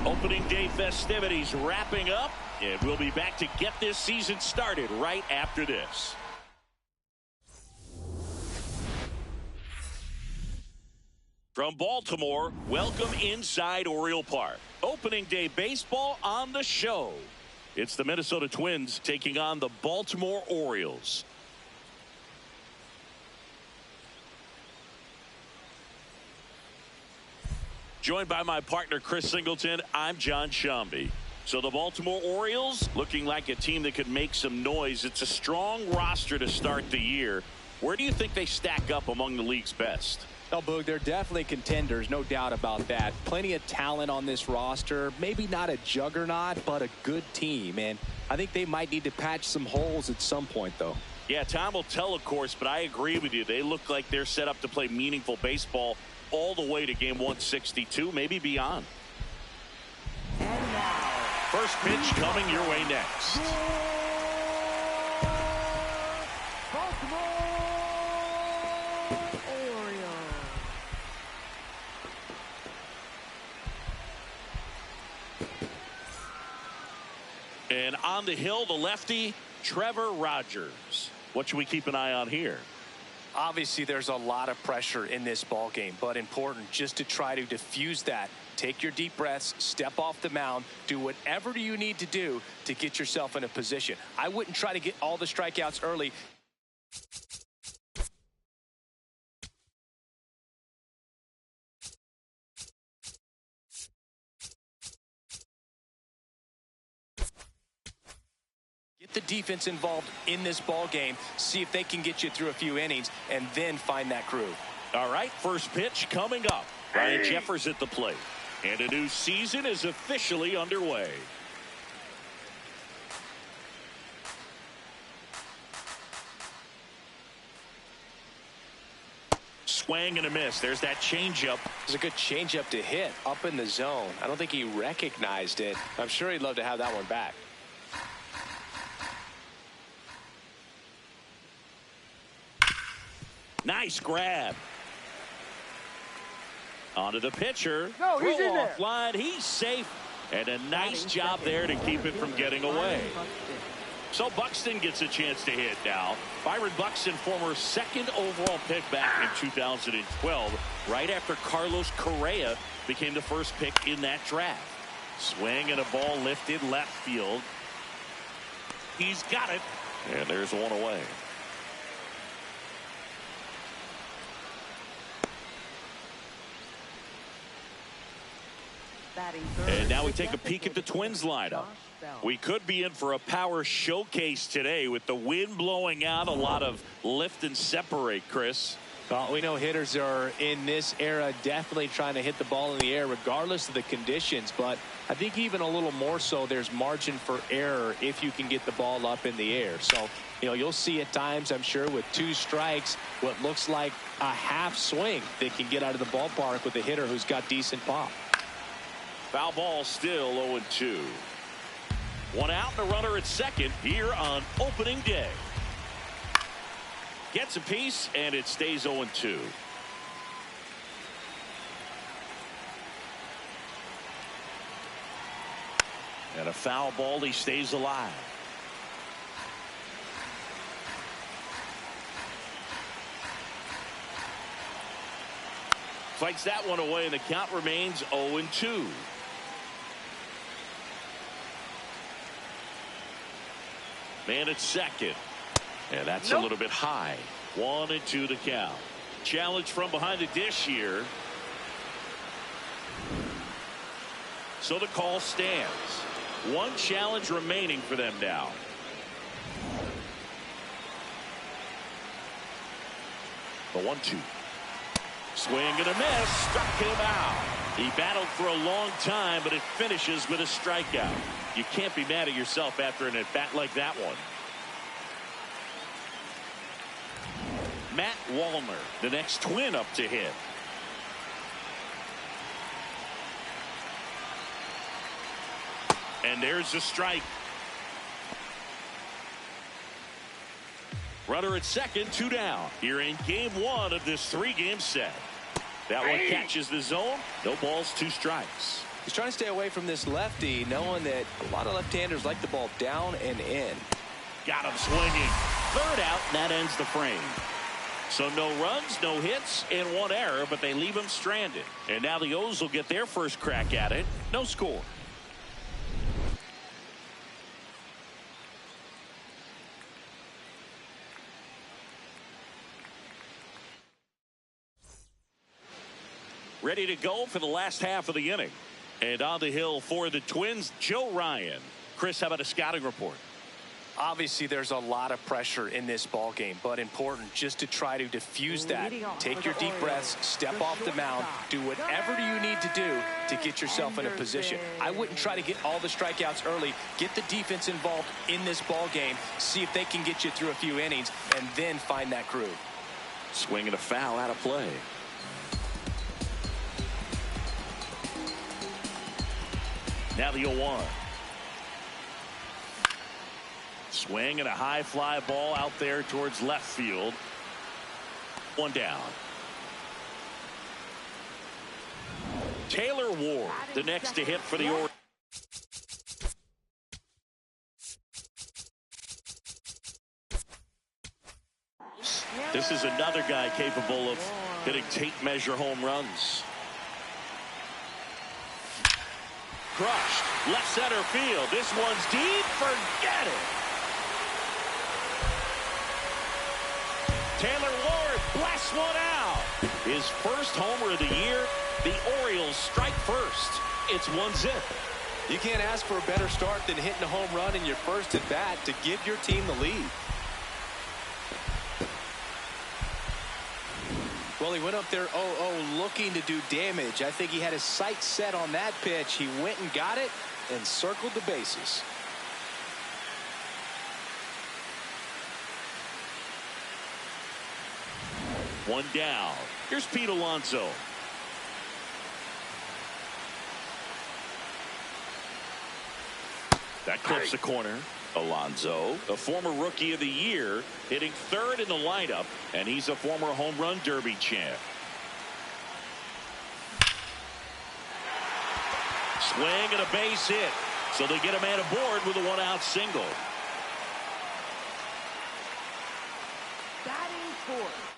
Opening day festivities wrapping up, and we'll be back to get this season started right after this. From Baltimore, welcome inside Oriole Park. Opening day baseball on the show. It's the Minnesota Twins taking on the Baltimore Orioles. Joined by my partner, Chris Singleton, I'm John Shambi. So the Baltimore Orioles looking like a team that could make some noise. It's a strong roster to start the year. Where do you think they stack up among the league's best? Oh, Boog, they're definitely contenders, no doubt about that. Plenty of talent on this roster. Maybe not a juggernaut, but a good team. And I think they might need to patch some holes at some point, though. Yeah, time will tell, of course, but I agree with you. They look like they're set up to play meaningful baseball all the way to game 162, maybe beyond. And now, first pitch coming your way next. Baltimore Orioles. on the hill, the lefty, Trevor Rogers. What should we keep an eye on here? Obviously, there's a lot of pressure in this ball game, but important just to try to diffuse that. Take your deep breaths, step off the mound, do whatever you need to do to get yourself in a position. I wouldn't try to get all the strikeouts early. Get the defense involved in this ball game, see if they can get you through a few innings, and then find that groove. All right, first pitch coming up. Ryan Jeffers at the plate. And a new season is officially underway. Swing and a miss. There's that changeup. It's a good changeup to hit up in the zone. I don't think he recognized it. I'm sure he'd love to have that one back. Nice grab. Onto the pitcher. No, he's in there. Off line. He's safe. And a nice job there to keep it from getting away. So Buxton gets a chance to hit now. Byron Buxton, former second overall pick back in 2012, right after Carlos Correa became the first pick in that draft. Swing and a ball lifted left field. He's got it. And there's one away. And now we take a peek at the Twins lineup. We could be in for a power showcase today with the wind blowing out, a lot of lift and separate, Chris. Well, we know hitters are in this era definitely trying to hit the ball in the air regardless of the conditions, but I think even a little more so there's margin for error if you can get the ball up in the air. So, you know, you'll see at times, I'm sure, with 2 strikes, what looks like a half swing that can get out of the ballpark with a hitter who's got decent pop. Foul ball, still 0-2. One out and a runner at second here on opening day. Gets a piece and it stays 0-2. And a foul ball, he stays alive. Fights that one away and the count remains 0-2. Man at second. And that's a little bit high. 1-2 the count. Challenge from behind the dish here. So the call stands. One challenge remaining for them now. The 1-2. Swing and a miss. Struck him out. He battled for a long time, but it finishes with a strikeout. You can't be mad at yourself after an at-bat like that one. Matt Wallner, the next Twin up to hit. And there's a strike. Runner at second, 2 down. Here in game 1 of this 3-game set. That one catches the zone. No balls, 2 strikes. He's trying to stay away from this lefty, knowing that a lot of left-handers like the ball down and in. Got him swinging. 3rd out, and that ends the frame. So no runs, no hits, and 1 error, but they leave him stranded. And now the O's will get their first crack at it. No score. Ready to go for the last half of the inning. And on the hill for the Twins, Joe Ryan. Chris, how about a scouting report? Obviously, there's a lot of pressure in this ball game, but important just to try to diffuse that. Take your deep breaths, step off the mound, do whatever you need to do to get yourself in a position. I wouldn't try to get all the strikeouts early. Get the defense involved in this ball game, see if they can get you through a few innings, and then find that groove. Swing and a foul out of play. Now the 0-1. Swing and a high fly ball out there towards left field. 1 down. Taylor Ward, the next to hit for the Orioles. is another guy capable of hitting tape measure home runs. Crushed. Left center field. This one's deep. Forget it. Taylor Ward blasts one out. His first homer of the year. The Orioles strike first. It's 1-0. You can't ask for a better start than hitting a home run in your first at bat to give your team the lead. Well, he went up there 0-0 looking to do damage. I think he had his sights set on that pitch. He went and got it and circled the bases. One down. Here's Pete Alonso. That clips the corner. Alonso, a former Rookie of the Year, hitting third in the lineup, and he's a former Home Run Derby champ. Swing and a base hit. So they get a man aboard with a one-out single. Batting fourth.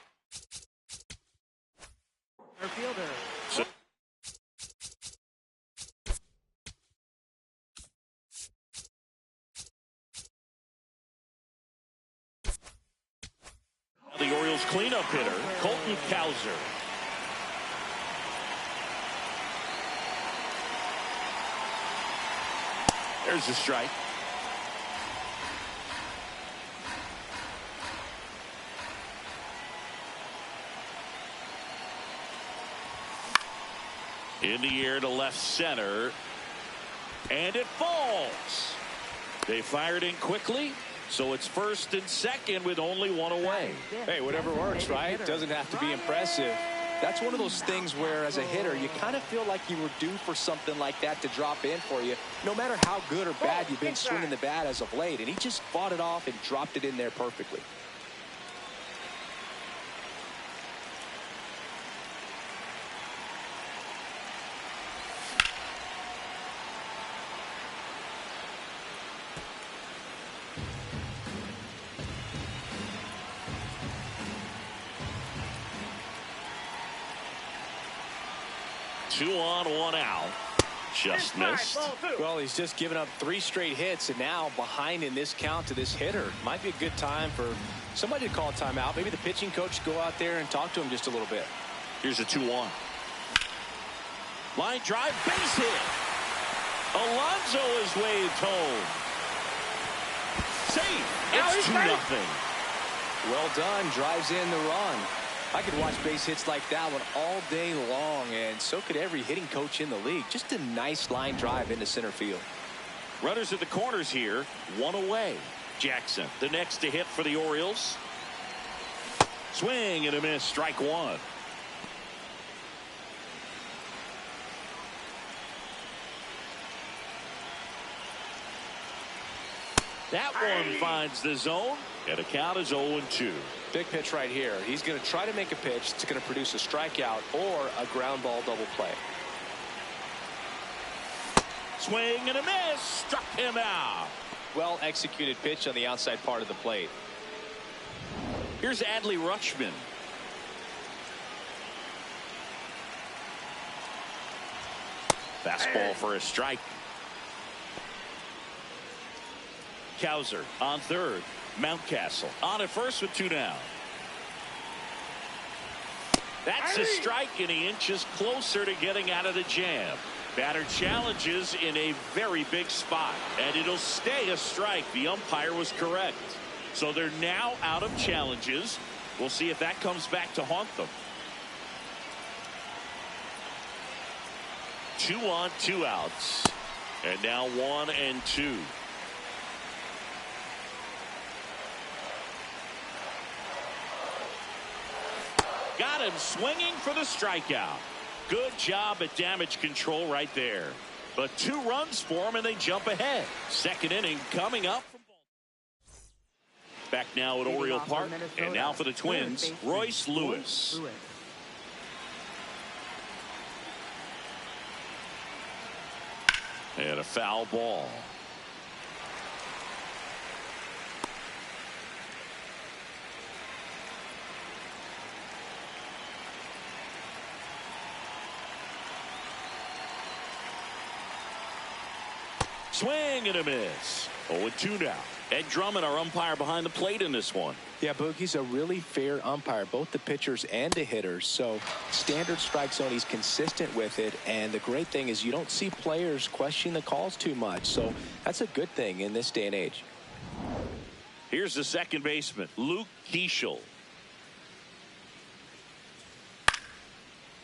Our fielder. So the Orioles cleanup hitter, Colton Cowser. There's the strike. In the air to left center. And it falls. They fired in quickly. So it's first and second with only one away. Hey, whatever works, right? Doesn't have to be impressive. That's one of those things where, as a hitter, you kind of feel like you were due for something like that to drop in for you, no matter how good or bad you've been swinging the bat as of late. And he just fought it off and dropped it in there perfectly. Two on, one out. Just missed. Well, he's just given up 3 straight hits, and now behind in this count to this hitter. Might be a good time for somebody to call a timeout. Maybe the pitching coach go out there and talk to him just a little bit. Here's a 2-1. Line drive, base hit. Alonso is waved home. Safe. It's 2-0. Well done. Drives in the run. I could watch base hits like that one all day long, and so could every hitting coach in the league. Just a nice line drive into center field. Runners at the corners here, one away. Jackson, the next to hit for the Orioles. Swing and a miss, strike one. That one finds the zone, and the count is 0-2. Big pitch right here. He's going to try to make a pitch that's going to produce a strikeout or a ground ball double play. Swing and a miss. Struck him out. Well executed pitch on the outside part of the plate. Here's Adley Rutschman. Fastball for a strike. Cowser on third. Mountcastle on at first with 2 down. That's a strike, and he inches closer to getting out of the jam. Batter challenges in a very big spot, and it'll stay a strike. The umpire was correct. So they're now out of challenges. We'll see if that comes back to haunt them. 2 on, 2 outs. And now 1 and 2. Got him swinging for the strikeout. Good job at damage control right there. But 2 runs for him, and they jump ahead. Second inning coming up. Back now at Oriole Park. And now for the Twins, Royce Lewis. And a foul ball. Swing and a miss. 0-2 now. Ed Drummond, our umpire behind the plate in this one. Yeah, Boog, he's a really fair umpire, both the pitchers and the hitters. So standard strike zone, he's consistent with it. And the great thing is you don't see players questioning the calls too much. So that's a good thing in this day and age. Here's the second baseman, Luke Keeschel.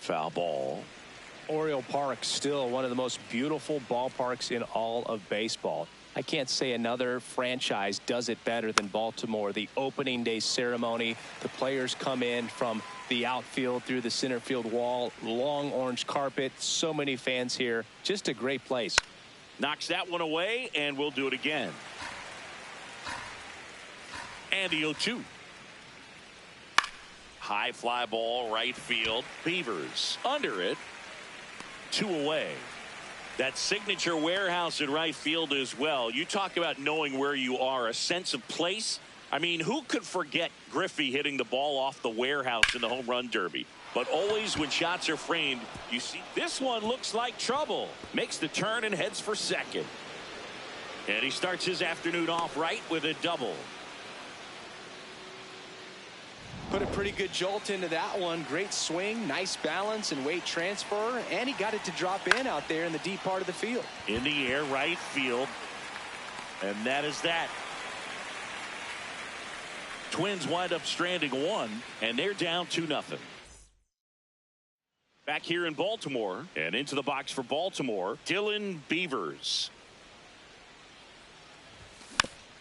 Foul ball. Oriole Park, still one of the most beautiful ballparks in all of baseball. I can't say another franchise does it better than Baltimore. The opening day ceremony, the players come in from the outfield through the center field wall, long orange carpet, so many fans here. Just a great place. Knocks that one away, and we'll do it again. And the 0-2. High fly ball, right field. Beavers under it. 2 away. That signature warehouse in right field as well. You talk about knowing where you are, a sense of place. I mean, who could forget Griffey hitting the ball off the warehouse in the home run derby? But always when shots are framed, you see this one looks like trouble. Makes the turn and heads for second. And he starts his afternoon off right with a double. Put a pretty good jolt into that one. Great swing, nice balance and weight transfer, and he got it to drop in out there in the deep part of the field. In the air, right field, and that is that. Twins wind up stranding 1, and they're down 2-0. Back here in Baltimore, and into the box for Baltimore, Dylan Beavers.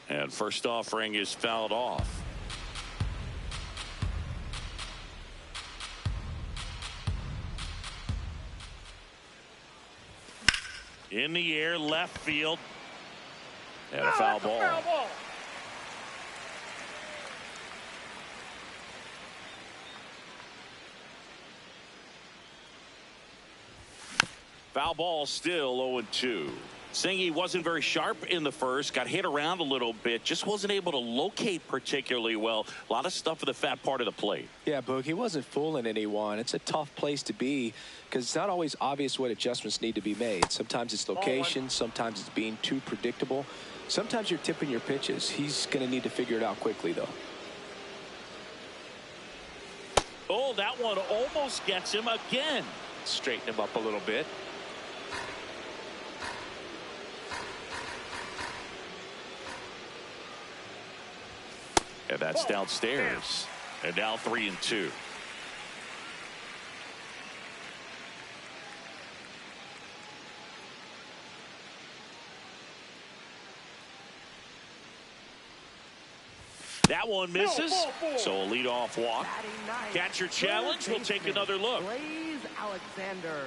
And first offering is fouled off. In the air, left field. And a foul ball. Foul ball still 0-2. Singy wasn't very sharp in the first, got hit around a little bit, just wasn't able to locate particularly well. A lot of stuff at the fat part of the plate. Yeah, Boog, he wasn't fooling anyone. It's a tough place to be because it's not always obvious what adjustments need to be made. Sometimes it's location, sometimes it's being too predictable. Sometimes you're tipping your pitches. He's going to need to figure it out quickly, though. Oh, that one almost gets him again. Straighten him up a little bit. And that's downstairs. And now 3-2. That one misses. So a leadoff walk. Catcher challenge. We'll take another look. Alexander.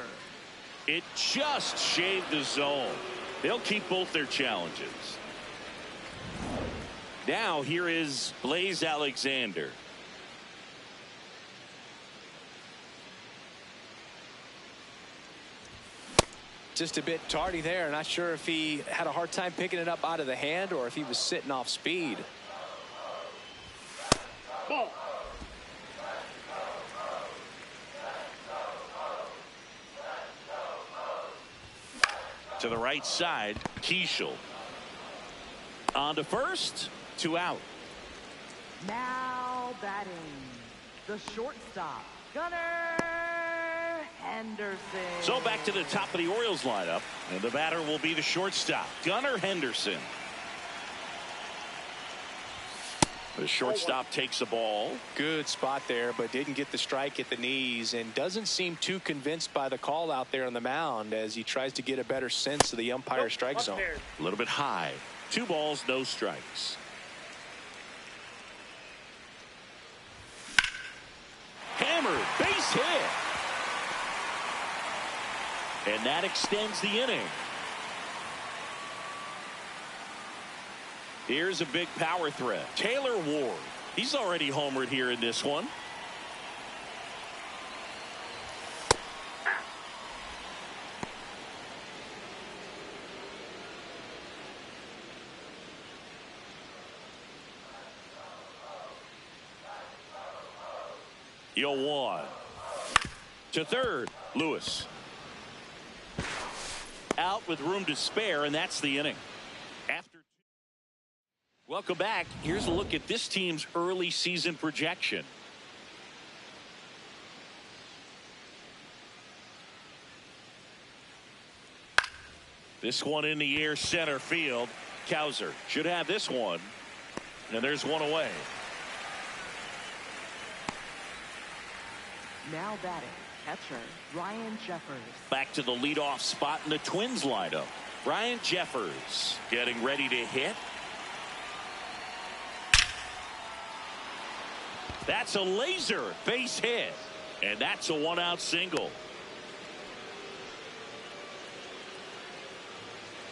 It just shaved the zone. They'll keep both their challenges. Now here is Blaze Alexander. Just a bit tardy there. Not sure if he had a hard time picking it up out of the hand or if he was sitting off speed. Ball. To the right side, Keeschel. On to first, 2 out. Now batting, the shortstop, Gunnar Henderson. So back to the top of the Orioles lineup, and the batter will be the shortstop, Gunnar Henderson. The shortstop takes the ball. Good spot there, but didn't get the strike at the knees and doesn't seem too convinced by the call out there on the mound as he tries to get a better sense of the umpire strike zone. A little bit high. 2 balls, no strikes. Hammered, base hit. And that extends the inning. Here's a big power threat. Taylor Ward. He's already homered here in this one. Yo, 1 to third. Lewis out with room to spare, and that's the inning. Welcome back. Here's a look at this team's early season projection. This one in the air, center field. Cowser should have this one. And there's one away. Now batting, catcher, Ryan Jeffers. Back to the leadoff spot in the Twins lineup. Ryan Jeffers getting ready to hit. That's a laser base hit. And that's a one-out single.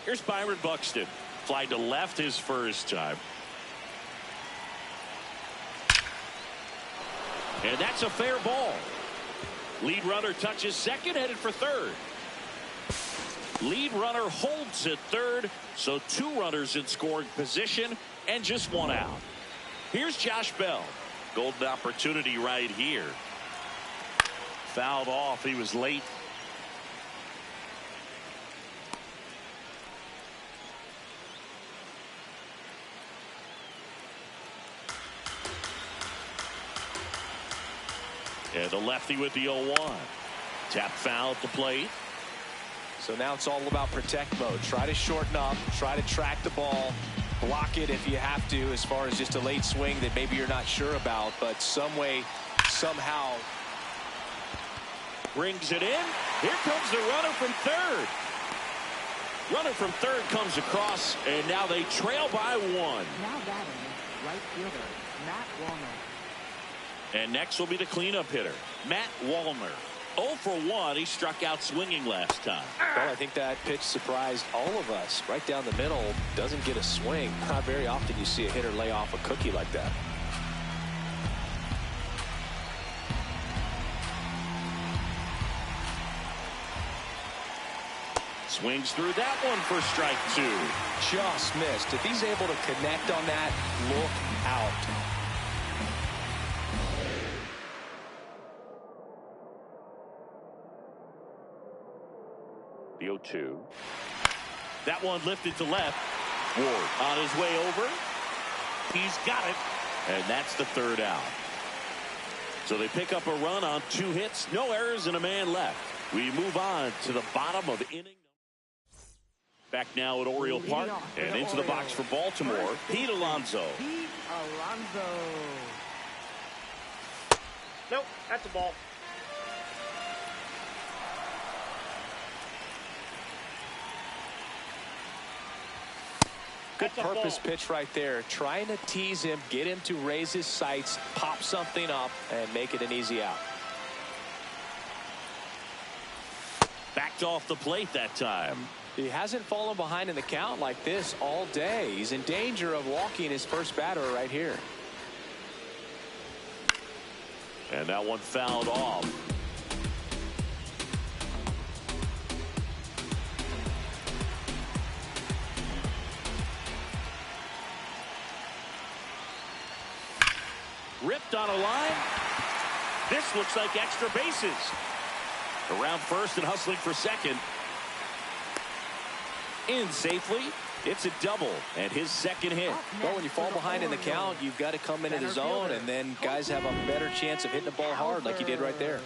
Here's Byron Buxton. Fly to left his first time. And that's a fair ball. Lead runner touches second, headed for third. Lead runner holds at third, so 2 runners in scoring position and just 1 out. Here's Josh Bell. Golden opportunity right here. Fouled off. He was late. And the lefty with the 0-1. Tap foul at the plate. So now it's all about protect mode. Try to shorten up. Try to track the ball. Block it if you have to, as far as just a late swing that maybe you're not sure about. But some way, somehow. Brings it in. Here comes the runner from third. Runner from third comes across, and now they trail by 1. Now batting, right fielder, Matt Wallner. And next will be the cleanup hitter, Matt Wallner. 0 for 1. He struck out swinging last time. Well, I think that pitch surprised all of us. Right down the middle, doesn't get a swing. Not very often you see a hitter lay off a cookie like that. Swings through that one for strike 2. Just missed. If he's able to connect on that, look out. The 0-2. That one lifted to left. Ward on his way over. He's got it. And that's the 3rd out. So they pick up a run on 2 hits. No errors and a man left. We move on to the bottom of inning. Back now at Oriole Park. And into the box for Baltimore, Pete Alonso. Pete Alonso. Nope, that's a ball. Good purpose pitch right there. Trying to tease him, get him to raise his sights, pop something up, and make it an easy out. Backed off the plate that time. He hasn't fallen behind in the count like this all day. He's in danger of walking his first batter right here. And that one fouled off. Ripped on a line. This looks like extra bases. Around first and hustling for second. In safely. It's a double and his second hit. Well, when you fall behind in the count, you've got to come into the zone, and then guys have a better chance of hitting the ball hard like he did right there.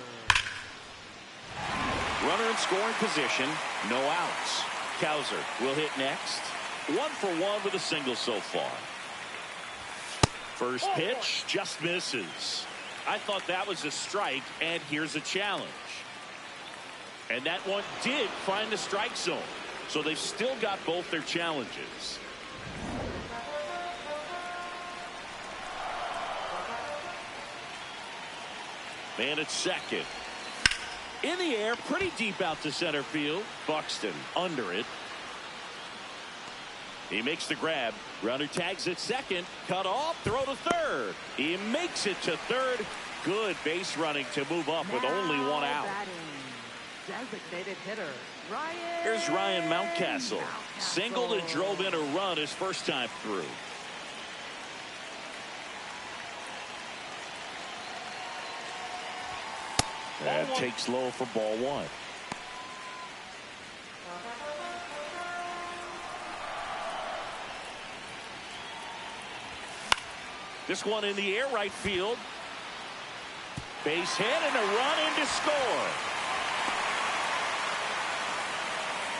Runner in scoring position. No outs. Cowser will hit next. 1 for 1 with a single so far. First pitch just misses. I thought that was a strike, and here's a challenge. And that one did find the strike zone. So they've still got both their challenges. Man at second. In the air, pretty deep out to center field. Buxton under it. He makes the grab. Runner tags at second. Cut off. Throw to third. He makes it to third. Good base running to move up with only 1 out. Designated hitter, Ryan. Here's Ryan Mountcastle. Singled and drove in a run his first time through. And takes low for ball 1. This one in the air, right field. Base hit and a run in to score.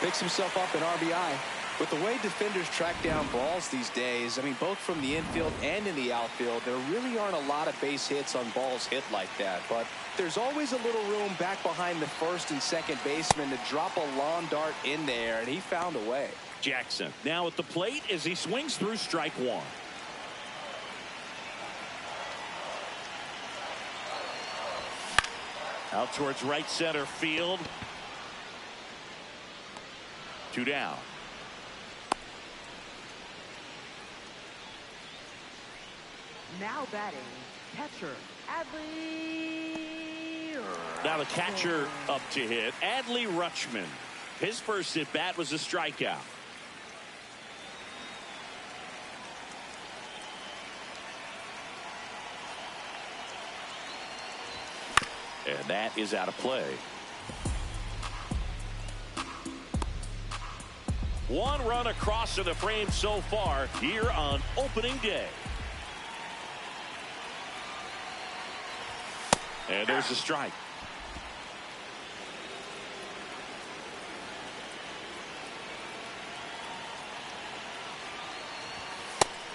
Picks himself up an RBI. With the way defenders track down balls these days, I mean, both from the infield and in the outfield, there really aren't a lot of base hits on balls hit like that. But there's always a little room back behind the first and second baseman to drop a lawn dart in there, and he found a way. Jackson now at the plate as he swings through strike one. Out towards right center field. 2 down. Now batting, catcher, Adley. Now the catcher up to hit, Adley Rutschman. His first at bat was a strikeout. And that is out of play. One run across to the frame so far here on opening day. And there's a strike.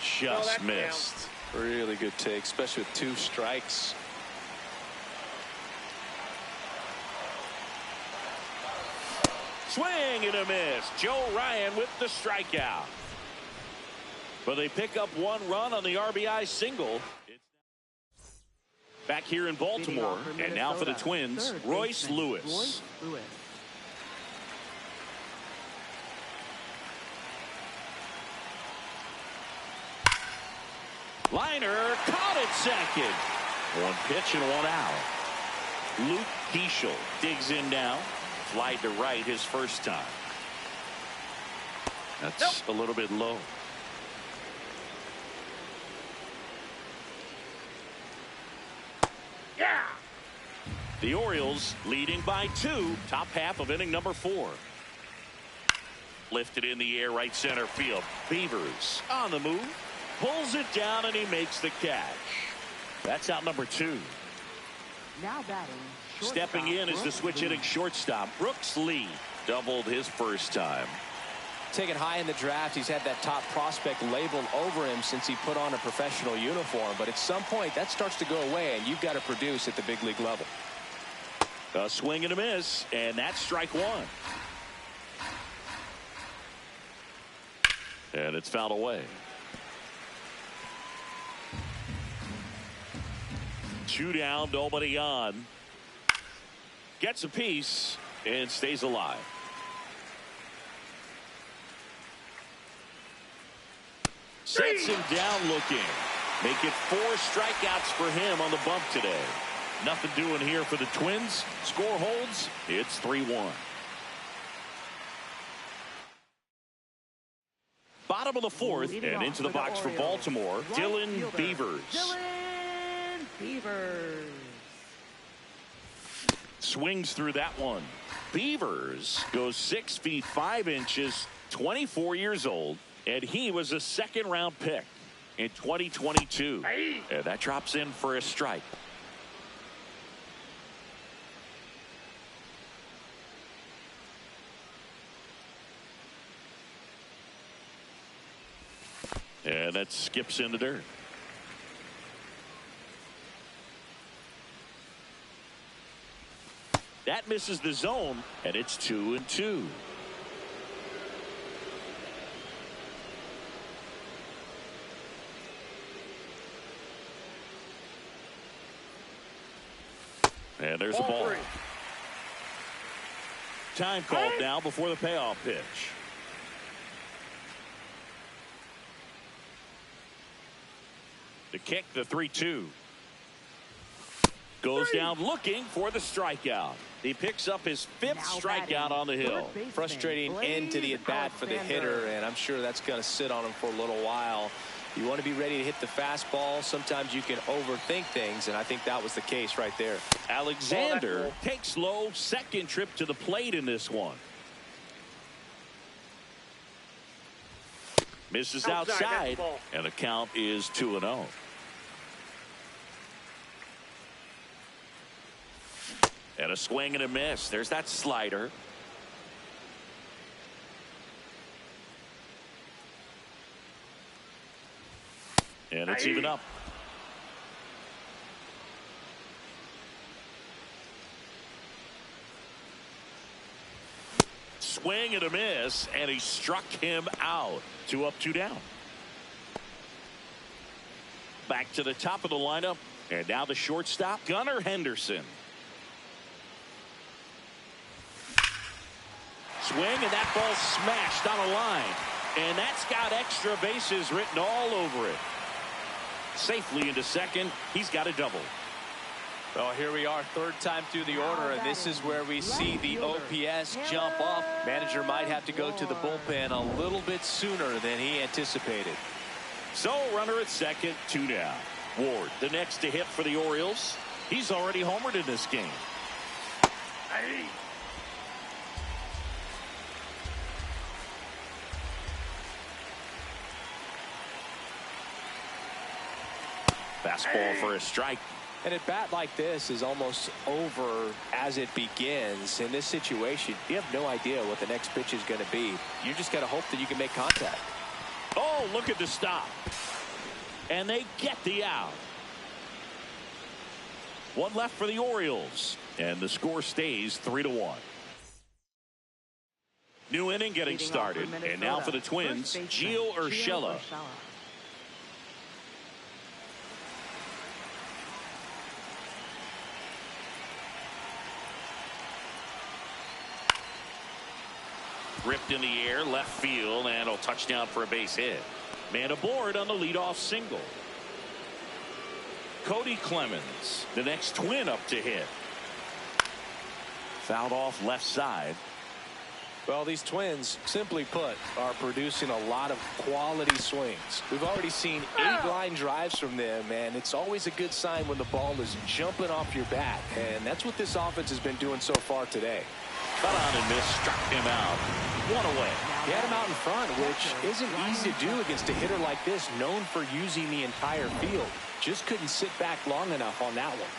Just missed. Really good take, especially with 2 strikes. Swing and a miss. Joe Ryan with the strikeout. But they pick up 1 run on the RBI single. Back here in Baltimore, and now for the Twins, Royce Lewis. Liner caught at second. 1 pitch and 1 out. Luke Keeschel digs in now. Fly to right his first time. That's a little bit low. Yeah. The Orioles leading by 2. Top half of inning number 4. Lifted in the air, right center field. Beavers on the move. Pulls it down and he makes the catch. That's out number 2. Now batting. Stepping in is the switch hitting shortstop. Brooks Lee doubled his first time. Taken high in the draft, he's had that top prospect labeled over him since he put on a professional uniform. But at some point, that starts to go away, and you've got to produce at the big league level. A swing and a miss, and that's strike 1. And it's fouled away. 2 down, nobody on. Gets a piece and stays alive. Sets him down looking. Make it 4 strikeouts for him on the bump today. Nothing doing here for the Twins. Score holds. It's 3-1. Bottom of the 4th and into the box for Baltimore. Dylan Beavers. Dylan Beavers. Swings through that one. Beavers goes 6 feet 5 inches, 24 years old, and he was a 2nd-round pick in 2022. And that drops in for a strike. And that skips in the dirt. That misses the zone, and it's 2-2. And there's a ball. Time called now before the payoff pitch. The kick, the 3-2. Goes down looking for the strikeout. He picks up his 5th strikeout on the hill. Frustrating end to the at-bat for the hitter, and I'm sure that's going to sit on him for a little while. You want to be ready to hit the fastball. Sometimes you can overthink things, and I think that was the case right there. Alexander takes low, 2nd trip to the plate in this one. Misses outside, and the count is 2-0. And a swing and a miss. There's that slider. And it's even up. Swing and a miss, and he struck him out. 2 up, 2 down. Back to the top of the lineup, and now the shortstop, Gunnar Henderson. Swing, and that ball smashed on a line, and that's got extra bases written all over it. Safely into second. He's got a double. Well, here we are, third time through the order, and this is where we see the OPS jump up. Manager might have to go to the bullpen a little bit sooner than he anticipated. So, runner at second, 2 down. Ward, the next to hit for the Orioles. He's already homered in this game. Fastball for a strike. And at bat like this is almost over as it begins. In this situation, you have no idea what the next pitch is going to be. You just got to hope that you can make contact. Oh, look at the stop. And they get the out. 1 left for the Orioles. And the score stays 3-1. New inning getting started. And now for the Twins, Gio Urshela. Ripped in the air, left field, and a touchdown for a base hit. Man aboard on the leadoff single. Cody Clemens, the next Twin up to hit. Fouled off left side. Well, these Twins, simply put, are producing a lot of quality swings. We've already seen 8 line drives from them, and it's always a good sign when the ball is jumping off your bat, and that's what this offense has been doing so far today. Cut on and miss, struck him out. 1 away. He had him out in front, which isn't easy to do against a hitter like this, known for using the entire field. Just couldn't sit back long enough on that one.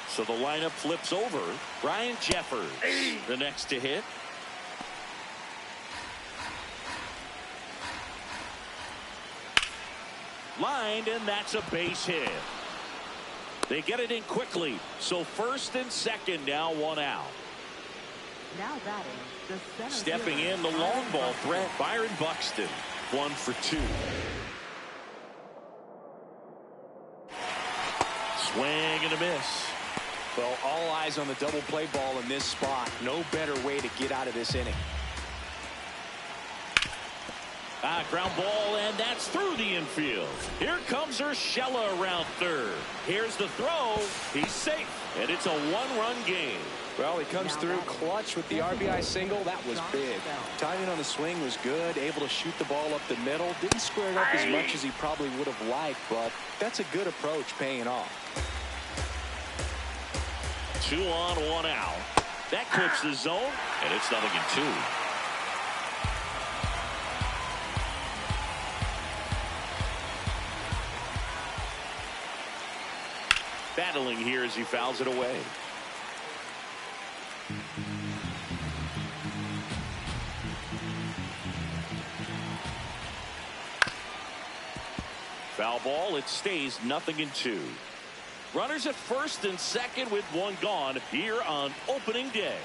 So the lineup flips over. Brian Jeffers, the next to hit. Lined, and that's a base hit. They get it in quickly. So first and second now, 1 out. Now batting, the center Stepping in, the long ball threat, Byron Buxton. 1 for 2. Swing and a miss. Well, all eyes on the double play ball in this spot. No better way to get out of this inning. Ground ball, and that's through the infield. Here comes Urshela around third. Here's the throw. He's safe, and it's a 1-run game. Well, he comes through clutch with the RBI single. That was big. Timing on the swing was good. Able to shoot the ball up the middle. Didn't square it up as much as he probably would have liked, but that's a good approach, paying off. 2 on, 1 out. That clips the zone, and it's 0-2. Battling here as he fouls it away. Foul ball. It stays 0-2. Runners at first and second with 1 gone here on opening day.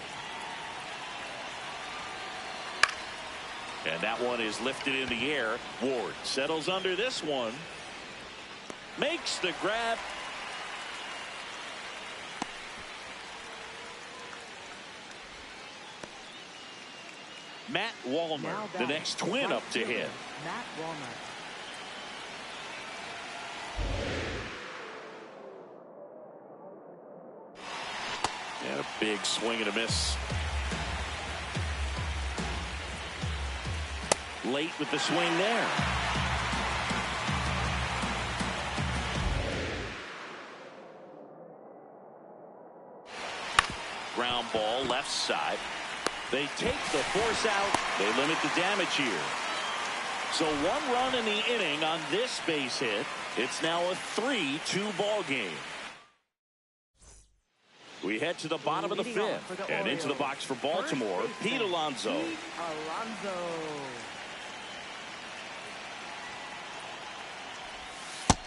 And that one is lifted in the air. Ward settles under this one. Makes the grab. Matt Wallner, the next Twin up to hit. Matt Wallner. And a big swing and a miss. Late with the swing there. Ground ball left side. They take the force out. They limit the damage here. So 1 run in the inning on this base hit. It's now a 3-2 ball game. We head to the bottom of the fifth. And into the box for Baltimore, Pete Alonso.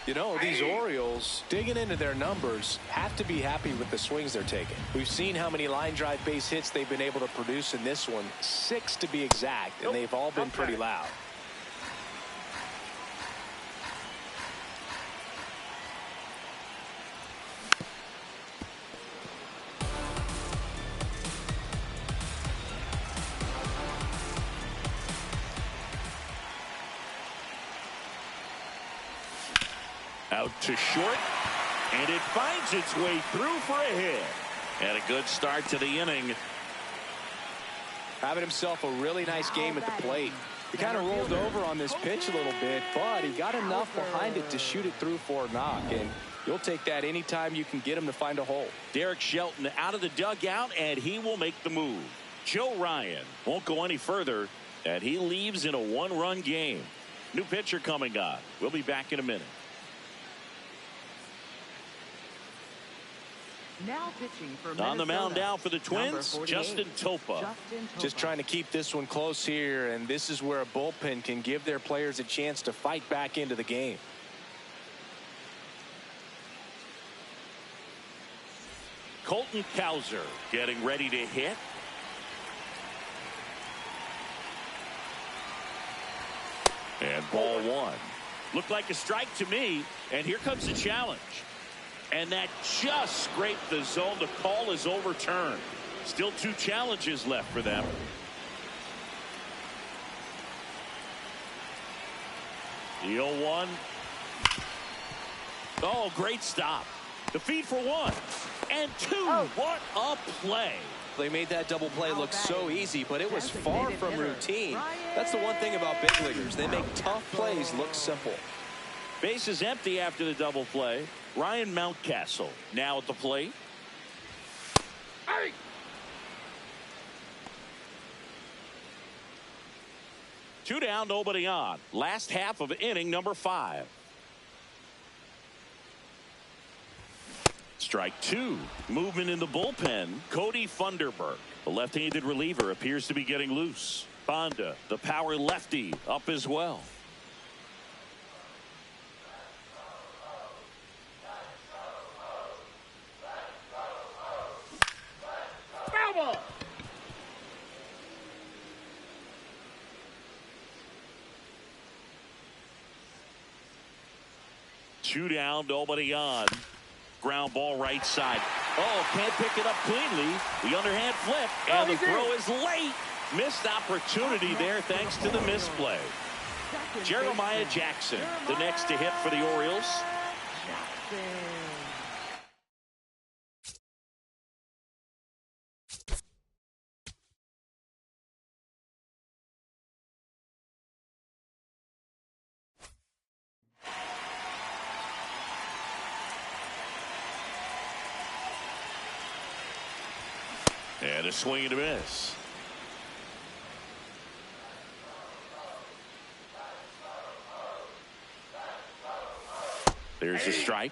You know, these Orioles, digging into their numbers, have to be happy with the swings they're taking. We've seen how many line drive base hits they've been able to produce in this one, 6 to be exact, and they've all been pretty loud. Out to short, and it finds its way through for a hit. And a good start to the inning. Having himself a really nice game at the plate. He kind of rolled over on this pitch a little bit, but he got enough behind it to shoot it through for a knock. And you'll take that anytime you can get him to find a hole. Derek Shelton out of the dugout, and he will make the move. Joe Ryan won't go any further, and he leaves in a one-run game. New pitcher coming on. We'll be back in a minute. Now pitching for on the mound now for the Twins, Justin Topa. Just trying to keep this one close here, and this is where a bullpen can give their players a chance to fight back into the game. Colton Cowser getting ready to hit. And ball one. Looked like a strike to me, and here comes the challenge. And that just scraped the zone. The call is overturned. Still 2 challenges left for them. The 0-1. Oh, great stop. The feed for 1 and 2. Oh. What a play. They made that double play look so easy, but it was far from routine. That's the one thing about big leaguers. They make tough plays look simple. Base is empty after the double play. Ryan Mountcastle now at the plate. Hey. 2 down, nobody on. Last half of inning number 5. Strike 2. Movement in the bullpen. Cody Funderburk, the left-handed reliever, appears to be getting loose. Bonda, the power lefty, up as well. Two down, nobody on. Ground ball right side. Oh, can't pick it up cleanly. The underhand flip, and the throw is late. Missed opportunity there thanks to the misplay. Jeremiah Jackson, the next to hit for the Orioles. And a swing and a miss. There's a strike.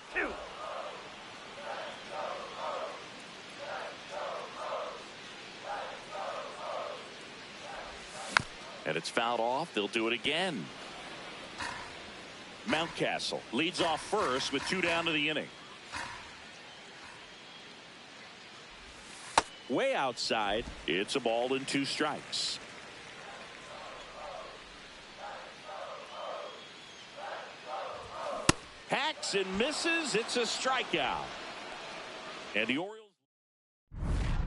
And it's fouled off. They'll do it again. Mountcastle leads off first with 2 down to the inning. Way outside. It's a ball and 2 strikes. Hacks and misses. It's a strikeout. And the Orioles.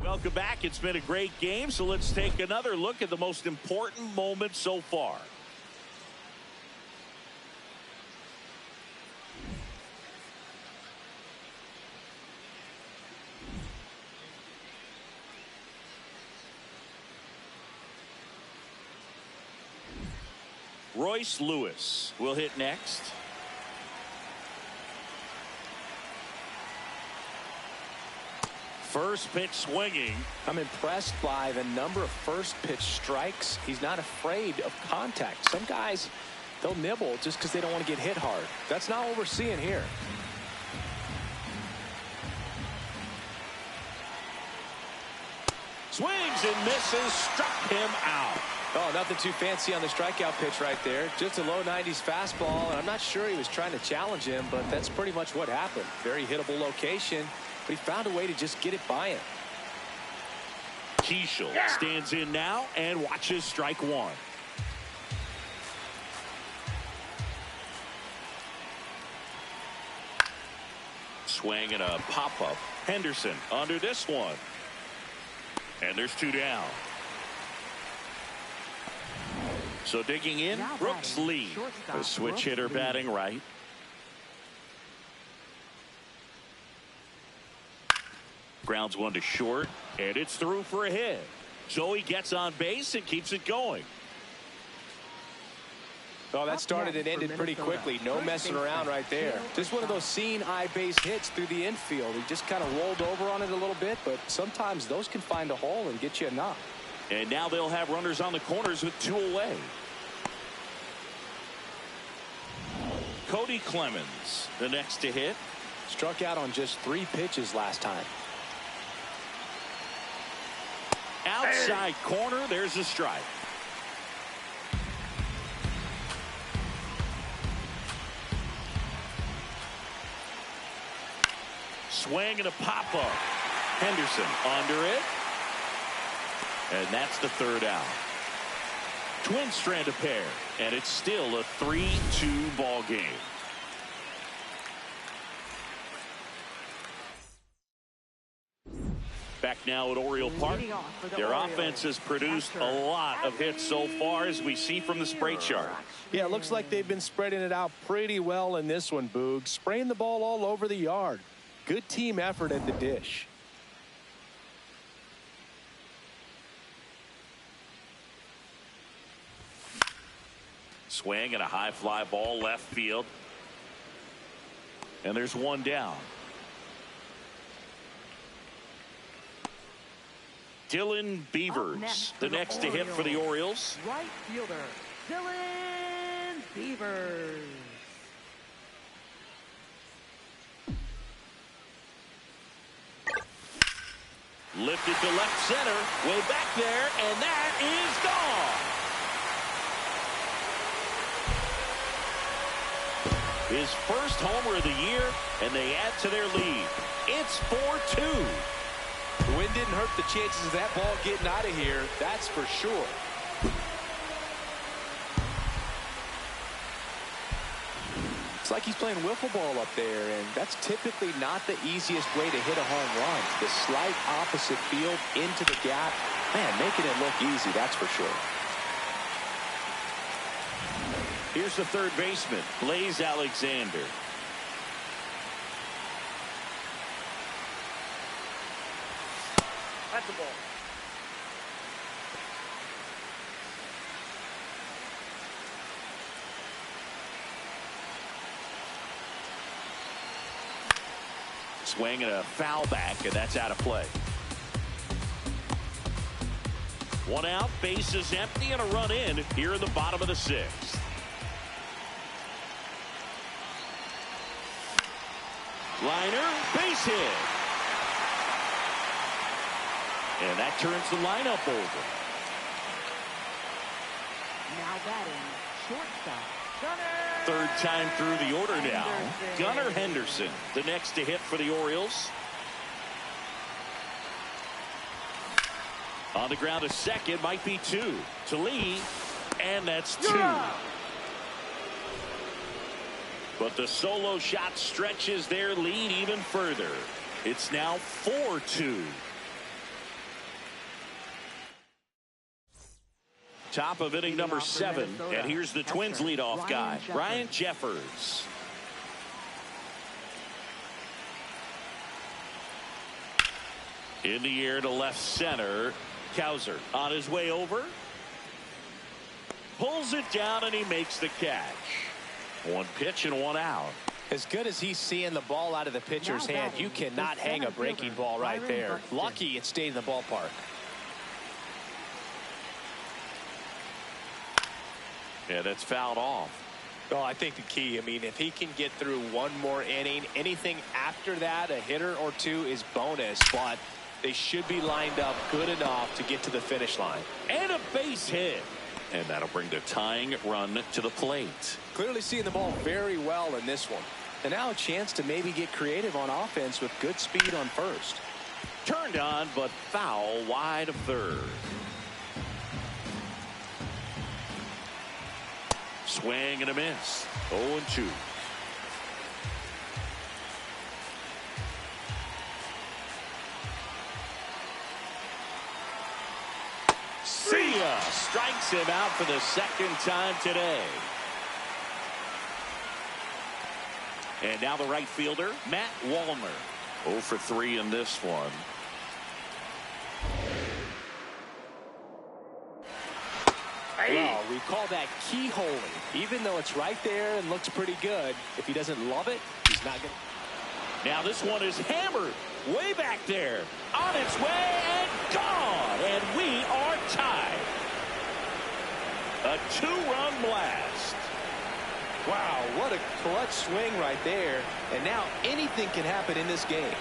Welcome back. It's been a great game, so let's take another look at the most important moment so far. Royce Lewis will hit next. First pitch swinging. I'm impressed by the number of first pitch strikes. He's not afraid of contact. Some guys, they'll nibble just because they don't want to get hit hard. That's not what we're seeing here. Swings and misses, struck him out. Oh, nothing too fancy on the strikeout pitch right there. Just a low 90s fastball, and I'm not sure he was trying to challenge him, but that's pretty much what happened. Very hittable location, but he found a way to just get it by him. Keishel stands in now and watches strike one. Swing and a pop-up. Henderson under this one. And there's two down. So digging in, Brooks Lee, a switch hitter batting right. Grounds one to short, and it's through for a hit. So he gets on base and keeps it going. Oh, that started and ended pretty quickly. No messing around right there. Just one of those seeing eye base hits through the infield. He just kind of rolled over on it a little bit, but sometimes those can find a hole and get you a knock. And now they'll have runners on the corners with two away. Cody Clemens, the next to hit. Struck out on just 3 pitches last time. Outside corner, there's a strike. Swing and a pop-up. Henderson under it. And that's the third out. Twins strand a pair, and it's still a 3-2 ball game. Back now at Oriole Park. Their offense has produced a lot of hits so far, as we see from the spray chart. Yeah, it looks like they've been spreading it out pretty well in this one, Boog. Spraying the ball all over the yard. Good team effort at the dish. Swing and a high fly ball left field. And there's one down. Dylan Beavers, the next to hit for the Orioles. Right fielder, Dylan Beavers. Lifted to left center, way back there, and that is gone. His first homer of the year, and they add to their lead. It's 4-2. The wind didn't hurt the chances of that ball getting out of here, that's for sure. It's like he's playing wiffle ball up there, and that's typically not the easiest way to hit a home run. The slight opposite field into the gap. Man, making it look easy, that's for sure. Here's the third baseman, Blaze Alexander. That's the ball. Swing and a foul back, and that's out of play. One out, base is empty, and a run in here in the bottom of the sixth. Liner, base hit. And that turns the lineup over. Now batting, shortstop, Gunnar. Third time through the order now. Gunnar Henderson, the next to hit for the Orioles. On the ground to second, might be two. To Lee, and that's two. But the solo shot stretches their lead even further. It's now 4-2. Top of inning number 7, and here's the Twins leadoff guy, Ryan Jeffers. In the air to left center, Cowser on his way over. Pulls it down, and he makes the catch. One pitch and one out. As good as he's seeing the ball out of the pitcher's hand, you cannot hang a breaking ball right there. Lucky it stayed in the ballpark. Yeah, that's fouled off. Oh, I think the key, I mean, if he can get through one more inning, anything after that, a hitter or two is bonus. But They should be lined up good enough to get to the finish line. And a base hit. And that'll bring the tying run to the plate. Clearly seeing the ball very well in this one. And now a chance to maybe get creative on offense with good speed on first. Turned on, but foul wide of third. Swing and a miss. 0-2. See ya! Strikes him out for the second time today. And now the right fielder, Matt Wallner. 0 for 3 in this one. Well, we call that keyholing. Even though it's right there and looks pretty good, if he doesn't love it, he's not going to. Now this one is hammered way back there. On its way and gone. And we are tied. A 2-run blast. Wow, what a clutch swing right there. And now anything can happen in this game.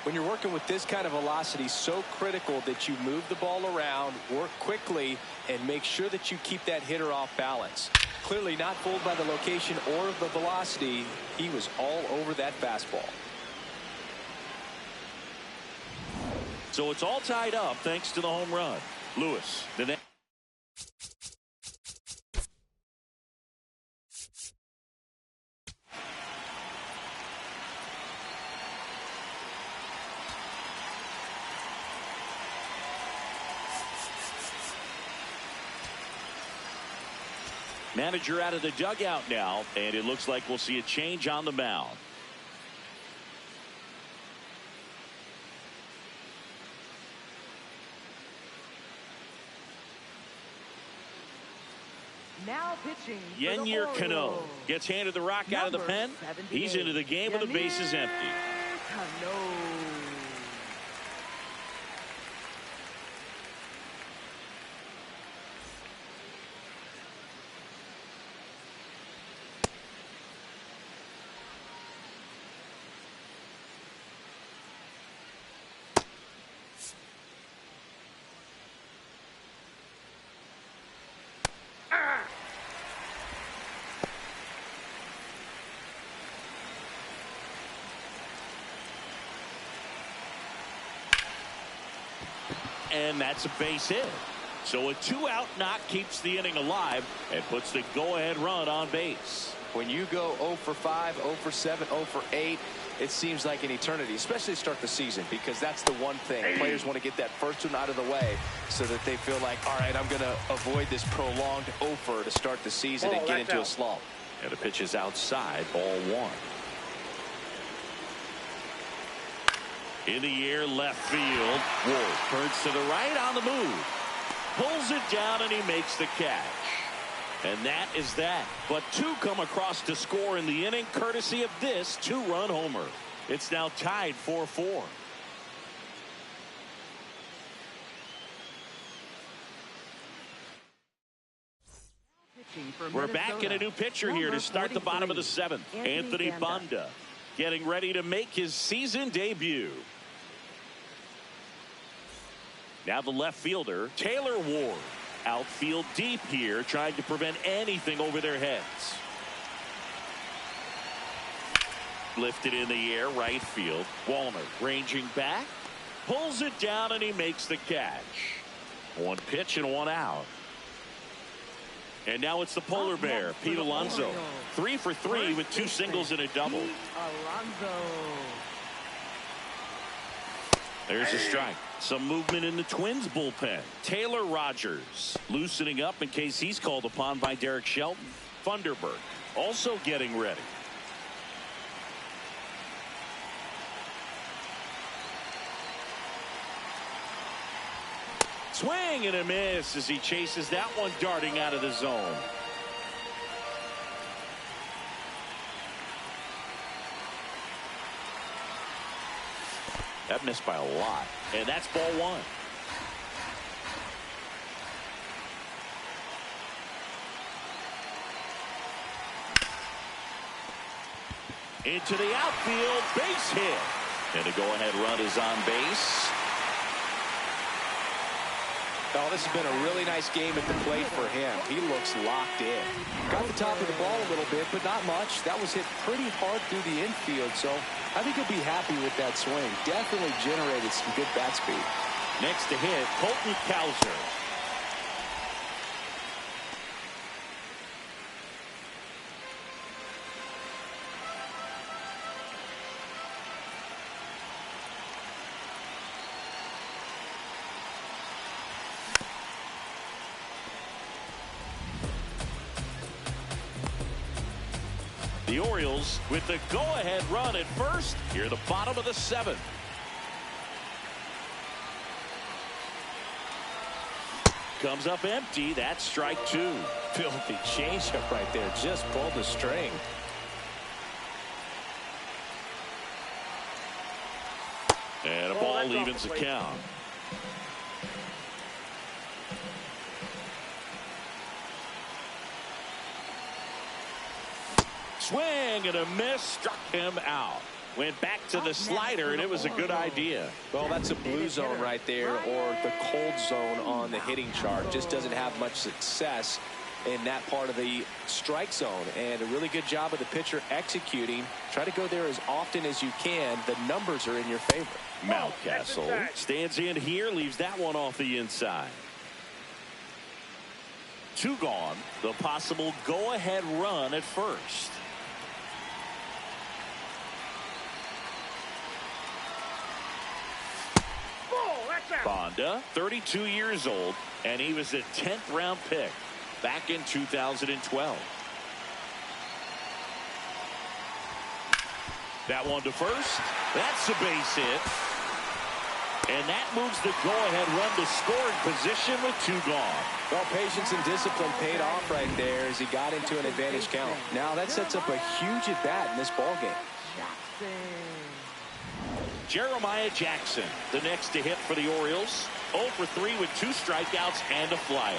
When you're working with this kind of velocity, so critical that you move the ball around, work quickly, and make sure that you keep that hitter off balance. Clearly not fooled by the location or the velocity. He was all over that fastball. So it's all tied up thanks to the home run. Lewis, the next. Manager out of the dugout now, and it looks like we'll see a change on the mound. Now pitching. YR1 gets handed the rock out of the pen. He's into the game with the bases empty. And that's a base hit. So a 2-out knock keeps the inning alive and puts the go-ahead run on base. When you go 0 for 5, 0 for 7, 0 for 8, it seems like an eternity, especially to start the season, because that's the one thing. Players want to get that first one out of the way so that they feel like, all right, I'm going to avoid this prolonged 0 for to start the season and get into a slump. And the pitch is outside, ball 1. In the air, left field. Wolf turns to the right on the move. Pulls it down and he makes the catch. And that is that. But 2 come across to score in the inning courtesy of this 2-run homer. It's now tied 4-4. We're back in a new pitcher here to start the bottom of the 7th. Anthony Banda getting ready to make his season debut. Now the left fielder, Taylor Ward. Outfield deep here, trying to prevent anything over their heads. Lifted in the air, right field. Wallner ranging back. Pulls it down and he makes the catch. 1 pitch and 1 out. And now it's the polar bear, Pete Alonso. 3 for 3 with 2 singles and a double. There's a strike. Some movement in the Twins bullpen. Taylor Rogers loosening up in case he's called upon by Derek Shelton. Funderburk also getting ready. Swing and a miss as he chases that one darting out of the zone. That missed by a lot. And that's ball one. Into the outfield, base hit. And a go-ahead run is on base. Oh, this has been a really nice game at the plate for him. He looks locked in. Got the top of the ball a little bit, but not much. That was hit pretty hard through the infield, so I think he'll be happy with that swing. Definitely generated some good bat speed. Next to hit, Colton Cowser. The Orioles with the go-ahead run at first here at the bottom of the seventh. Comes up empty. That's strike two. Filthy changeup right there. Just pulled the string. And a ball evens the count. Swing and a miss, struck him out. Went back to the slider, and it was a good idea. Well, that's a blue zone right there, or the cold zone on the hitting chart. Just doesn't have much success in that part of the strike zone. And a really good job of the pitcher executing. Try to go there as often as you can. The numbers are in your favor. Mountcastle stands in here, leaves that one off the inside. Two gone. The possible go-ahead run at first. Bonda, 32 years old, and he was a 10th round pick back in 2012. That one to first. That's a base hit. And that moves the go-ahead run to scoring position with two gone. Well, patience and discipline paid off right there as he got into an advantage count. Now that sets up a huge at-bat in this ballgame. Jeremiah Jackson, the next to hit for the Orioles. 0 for 3 with 2 strikeouts and a flyout.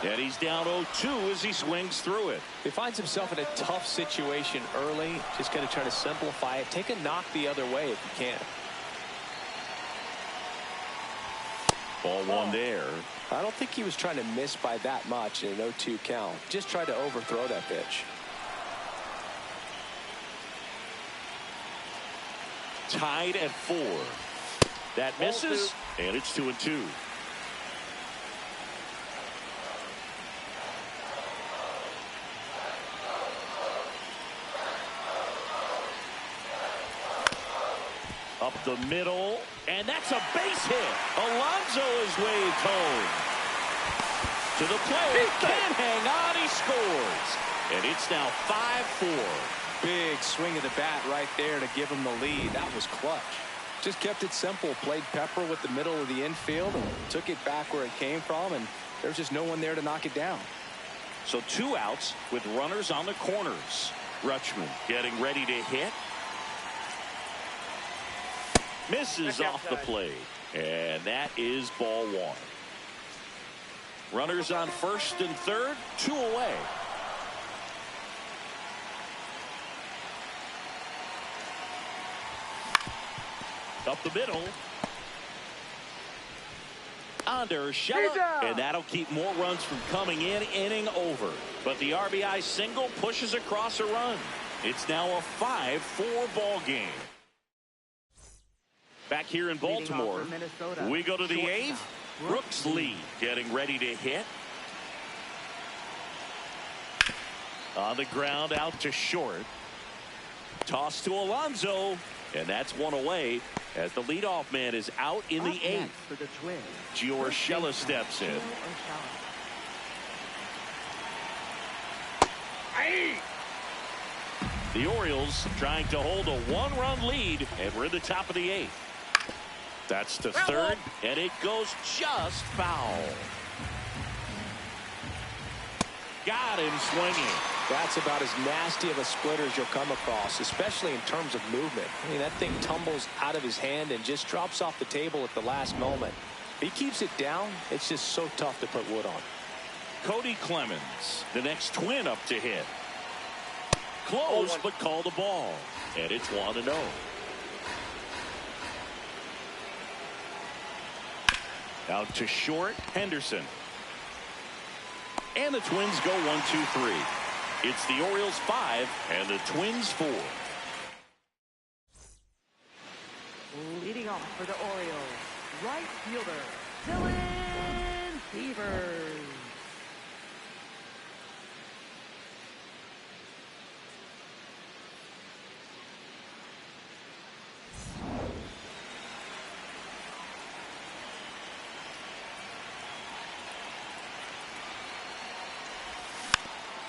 And he's down 0-2 as he swings through it. He finds himself in a tough situation early. Just going to try to simplify it. Take a knock the other way if you can. Ball one there. I don't think he was trying to miss by that much in an 0-2 count. Just tried to overthrow that pitch. Tied at 4. That misses, and it's 2-2. Up the middle, and that's a base hit. Alonso is waved home. To the plate, can't hang on, he scores. And it's now 5-4. Big swing of the bat right there to give him the lead. That was clutch. Just kept it simple. Played pepper with the middle of the infield and took it back where it came from, and there's just no one there to knock it down. So 2 outs with runners on the corners. Rutschman getting ready to hit. Misses off the plate, and that is ball one. Runners on first and third, 2 away. Up the middle. Under Urshela, and that'll keep more runs from coming in. Inning over, but the RBI single pushes across a run. It's now a 5-4 ball game. Back here in Baltimore, we go to the 8th. Brooks Lee getting ready to hit. On the ground, out to short. Toss to Alonso, and that's one away as the leadoff man is out in the 8th. Gio Urshela steps in. The Orioles trying to hold a 1-run lead, and we're in the top of the 8th. That's the third, and it goes just foul. Got him swinging. That's about as nasty of a splitter as you'll come across, especially in terms of movement. I mean, that thing tumbles out of his hand and just drops off the table at the last moment. If he keeps it down, it's just so tough to put wood on. Cody Clemens, the next Twin up to hit. Close, but call the ball. And it's 1-0. Out to short, Henderson. And the Twins go 1-2-3. It's the Orioles 5 and the Twins 4. Leading off for the Orioles, right fielder, Dylan Beavers.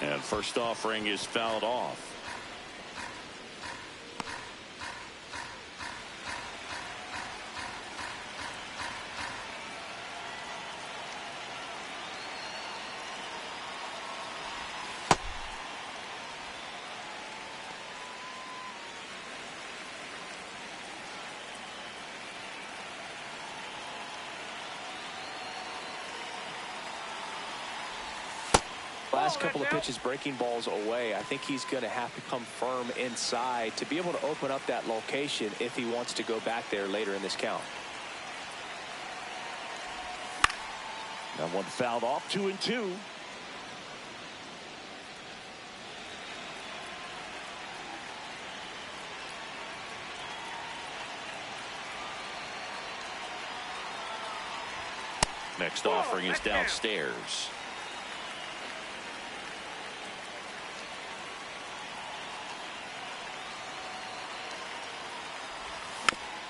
And first offering is fouled off. Last couple of pitches breaking balls away. I think he's going to have to come firm inside to be able to open up that location if he wants to go back there later in this count. That one fouled off, 2-2. Next offering is downstairs.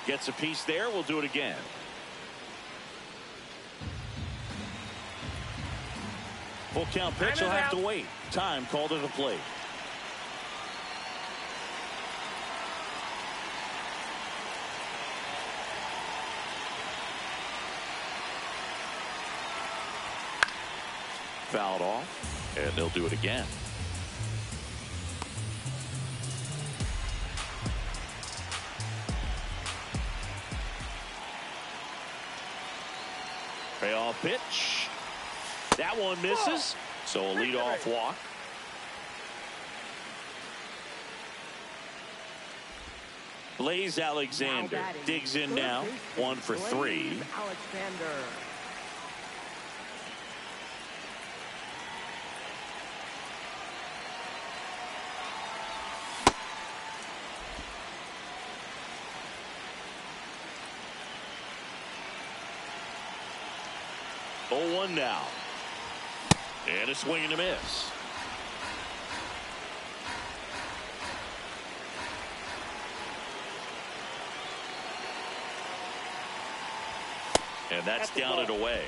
Gets a piece there. We'll do it again. Full count pitch. He'll have to wait. Time called at the plate. Fouled off, and they'll do it again. Payoff pitch. That one misses. So a leadoff walk. Blaze Alexander digs in now. 1 for 3. Alexander. Oh, 1 now. And a swing and a miss. And that's down and away.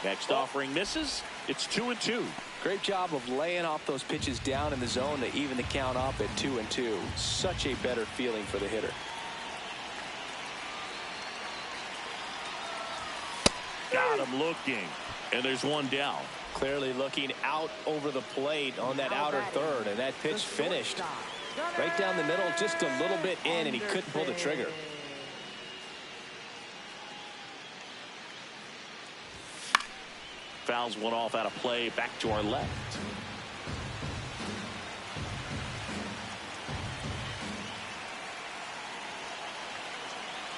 Next offering misses. It's 2-2. Great job of laying off those pitches down in the zone to even the count up at 2-2. Such a better feeling for the hitter. Got him looking. And there's 1 down. Clearly looking out over the plate on that outer third, and that pitch finished right down the middle, just a little bit in, and he couldn't pull the trigger. Fouls one off out of play. Back to our left.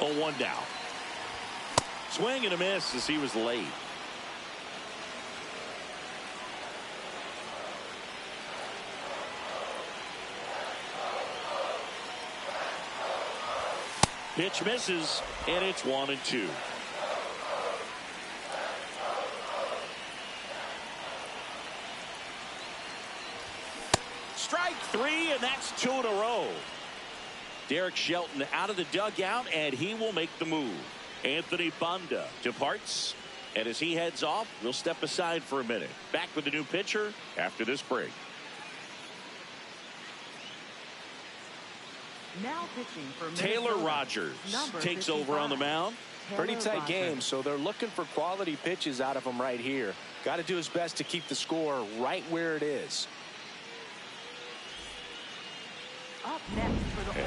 Oh, 1 down. Swing and a miss as he was late. Pitch misses, and it's 1-2. Strike 3, and that's 2 in a row. Derek Shelton out of the dugout, and he will make the move. Anthony Banda departs. And as he heads off, we'll step aside for a minute. Back with the new pitcher after this break. Now pitching for Taylor Minnesota, Rogers number takes 55. over on the mound. Pretty Taylor tight Rogers. game, so they're looking for quality pitches out of him right here. Got to do his best to keep the score right where it is. Up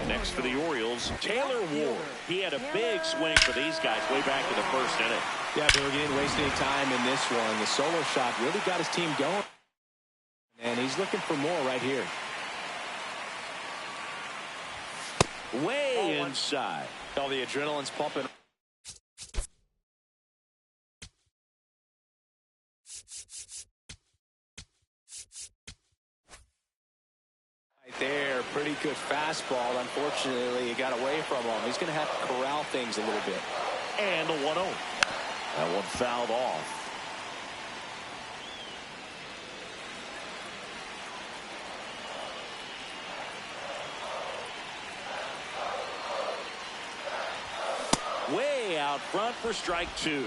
next for the Orioles, Taylor Ward. He had a big swing for these guys way back in the first inning. Yeah, Bill, he didn't waste any time in this one. The solo shot really got his team going. And he's looking for more right here. Way inside. All the adrenaline's pumping. Right there, pretty good fastball. Unfortunately, it got away from him. He's going to have to corral things a little bit. And the 1-0. That one fouled off. Way out front for strike 2.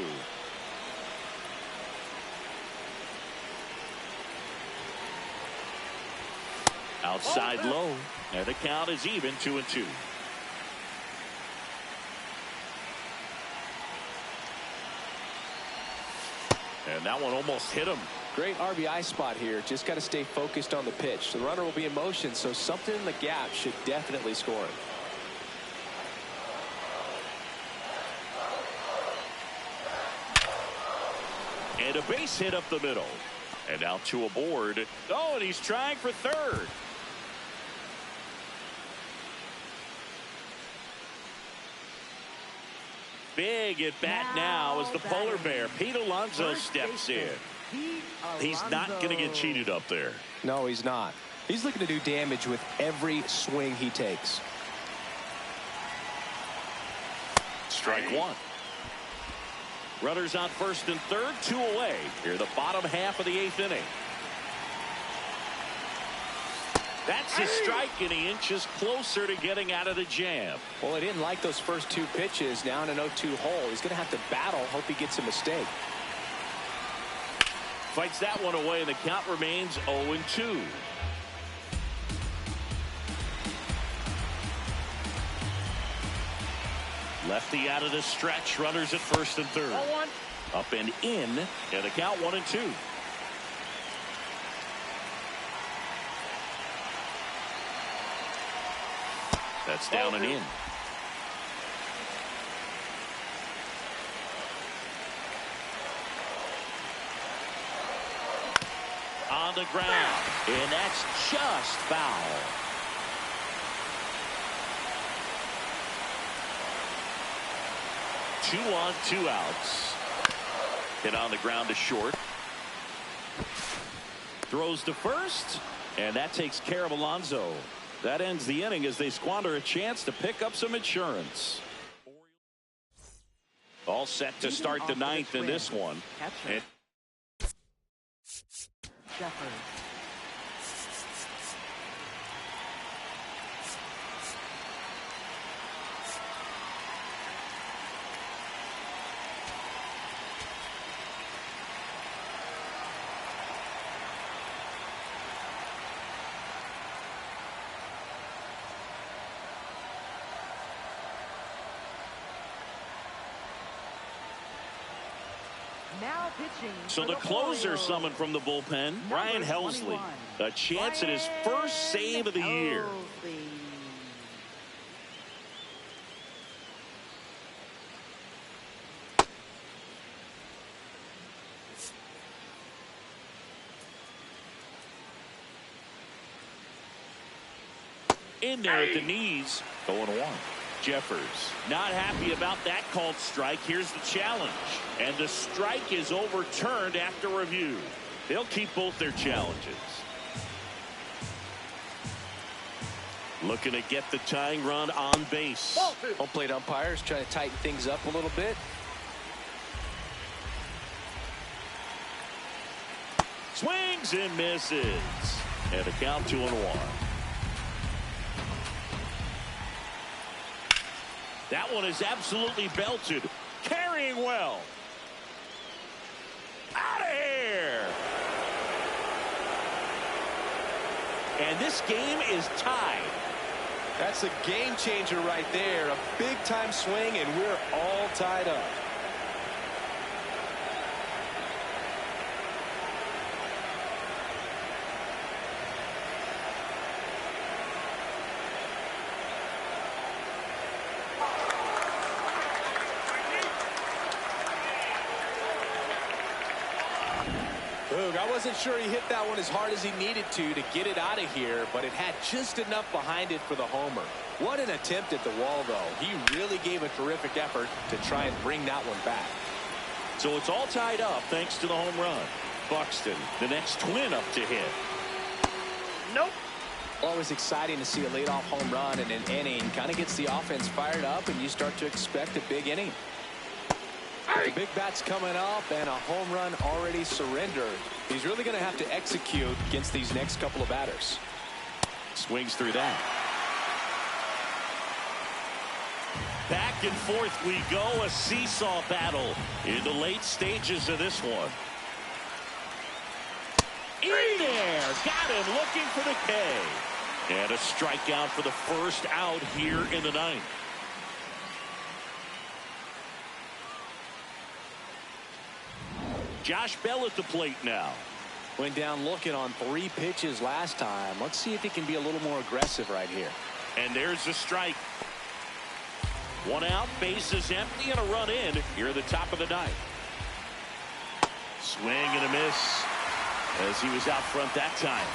Outside low. And the count is even, 2-2. And that one almost hit him. Great RBI spot here. Just got to stay focused on the pitch. The runner will be in motion, so something in the gap should definitely score him. And a base hit up the middle. And out to aboard. Oh, and he's trying for third. Big at bat now as the polar bear, Pete Alonso, steps in. He's not going to get cheated up there. No, he's not. He's looking to do damage with every swing he takes. Strike 1. Runners on first and third, 2 away. Here the bottom half of the 8th inning. That's a strike, and he inches closer to getting out of the jam. Well, he didn't like those first 2 pitches. Now in an 0-2 hole. He's going to have to battle. Hope he gets a mistake. Fights that one away, and the count remains 0-2. Lefty out of the stretch. Runners at first and third. Up and in, and the count 1-2. That's down and in. On the ground, and that's just foul. Two on, 2 outs. Hit on the ground to short. Throws to first, and that takes care of Alonso. That ends the inning as they squander a chance to pick up some insurance. All set to start the 9th in this one. And Jeffers. Now pitching. so for the closer Orioles. summoned from the bullpen, Number Ryan Helsley. 21. A chance at his first save of the year. Helsley. In there at the knees. 0-1. Jeffers not happy about that called strike. Here's the challenge, and the strike is overturned after review. They'll keep both their challenges. Looking to get the tying run on base. Home plate umpires trying to tighten things up a little bit. Swings and misses, and a count 2-1. That one is absolutely belted, carrying well. And this game is tied. That's a game changer right there. A big-time swing, and we're all tied up. I wasn't sure he hit that one as hard as he needed to get it out of here, but it had just enough behind it for the homer. What an attempt at the wall, though. He really gave a terrific effort to try and bring that one back. So it's all tied up thanks to the home run. Buxton, the next twin up to hit. Nope. Always exciting to see a leadoff home run in an inning. Kind of gets the offense fired up, and you start to expect a big inning. The big bat's coming up, and a home run already surrendered. He's really going to have to execute against these next couple of batters. Swings through that. Back and forth we go, a seesaw battle in the late stages of this one. In there, got him looking for the K. And a strikeout for the first out here in the ninth. Josh Bell at the plate now. Went down looking on 3 pitches last time. Let's see if he can be a little more aggressive right here. And there's the strike. 1 out, bases empty, and a run in here at the top of the ninth. Swing and a miss as he was out front that time.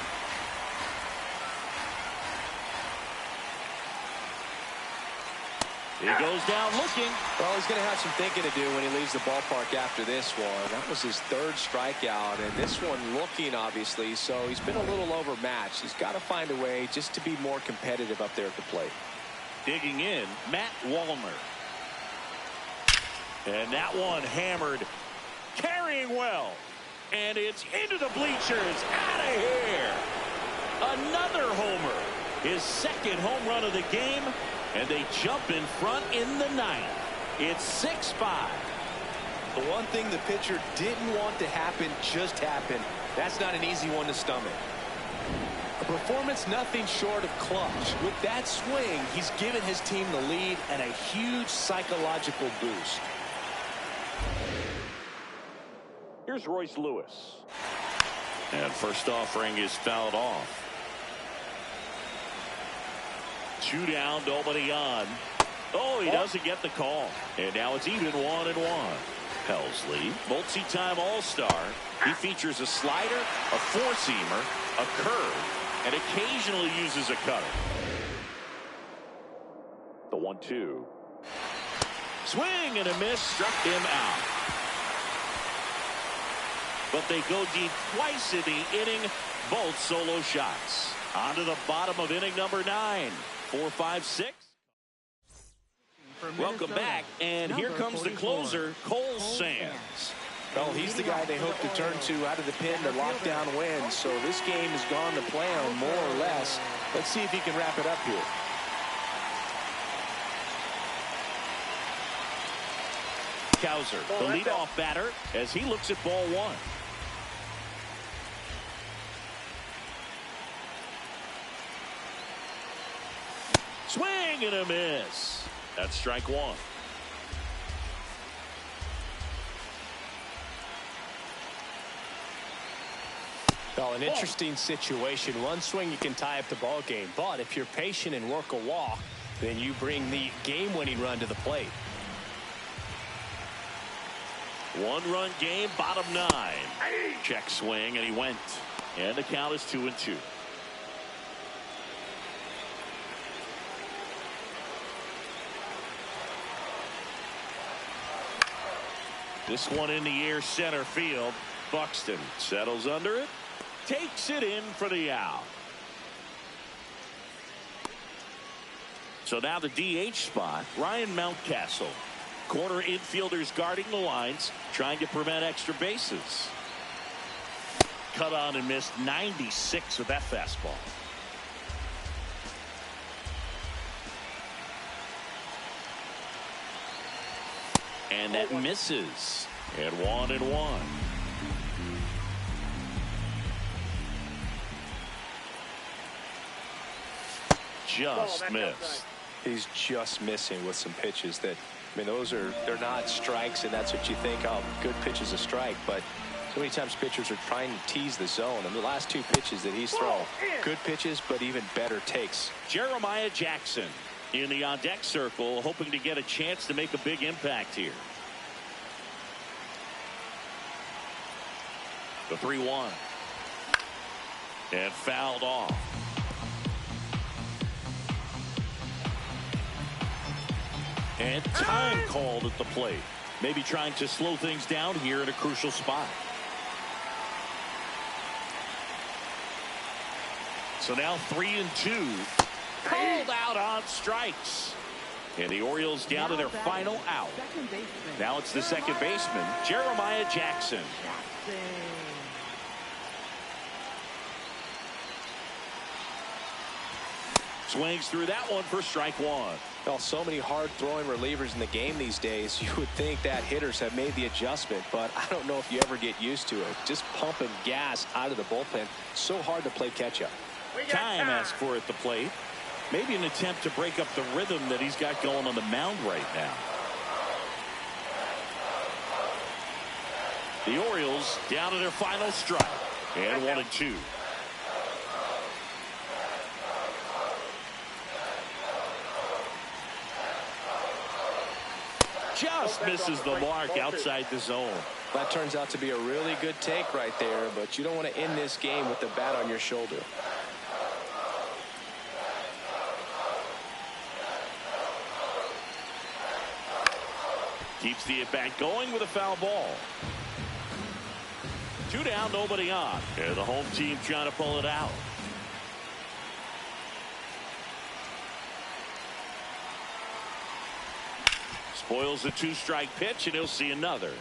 He goes down looking. Well, he's going to have some thinking to do when he leaves the ballpark after this one. That was his 3rd strikeout, and this one looking, obviously, so he's been a little overmatched. He's got to find a way just to be more competitive up there at the plate. Digging in, Matt Wallner. And that one hammered, carrying well. And it's into the bleachers, out of here. Another homer, his 2nd home run of the game. And they jump in front in the ninth. It's 6-5. The one thing the pitcher didn't want to happen just happened. That's not an easy one to stomach. A performance nothing short of clutch. With that swing, he's given his team the lead and a huge psychological boost. Here's Royce Lewis. And first offering is fouled off. 2 down, nobody on. Oh, he doesn't get the call. And now it's even 1-1. Helsley, multi-time All-Star. He features a slider, a four-seamer, a curve, and occasionally uses a cutter. The 1-2. Swing and a miss, struck him out. But they go deep twice in the inning, both solo shots. On to the bottom of inning number 9. 4, 5, 6. Welcome back, and here comes the closer, Cole Sands. Well, he's the guy they hope to turn to out of the pen to lock down wins. So this game has gone to plan more or less. Let's see if he can wrap it up here. Cowser, the leadoff batter, as he looks at ball 1. Swing and a miss. That's strike 1. Well, an interesting situation. One swing you can tie up the ball game, but if you're patient and work a walk, then you bring the game-winning run to the plate. 1-run game, bottom 9. Check swing, and he went. And the count is 2-2. This one in the air, center field. Buxton settles under it, takes it in for the out. So now the DH spot, Ryan Mountcastle. Corner infielders guarding the lines, trying to prevent extra bases. Cut on and missed 96 with that fastball. And that misses. And 1-1. just missed. He's just missing with some pitches that, I mean, they're not strikes, and that's what you think, oh, good pitch is a strike. But so many times pitchers are trying to tease the zone. And the last two pitches that he's thrown, good pitches, but even better takes. Jeremiah Jackson in the on-deck circle, hoping to get a chance to make a big impact here. The 3-1. And fouled off. And time called at the plate. Maybe trying to slow things down here at a crucial spot. So now 3-2. Called out on strikes. And the Orioles down to their final out. Now it's the second baseman, Jeremiah Jackson. Swings through that one for strike one. Well, so many hard-throwing relievers in the game these days, you would think that hitters have made the adjustment, but I don't know if you ever get used to it. Just pumping gas out of the bullpen, so hard to play catch-up. Time asked for at the plate. Maybe an attempt to break up the rhythm that he's got going on the mound right now. The Orioles down to their final strike. And 1-2. Just misses the mark outside the zone. That turns out to be a really good take right there, but you don't want to end this game with the bat on your shoulder. Keeps the at-bat going with a foul ball. 2 down, nobody on. And the home team trying to pull it out. Spoils the 2-strike pitch, and he'll see another.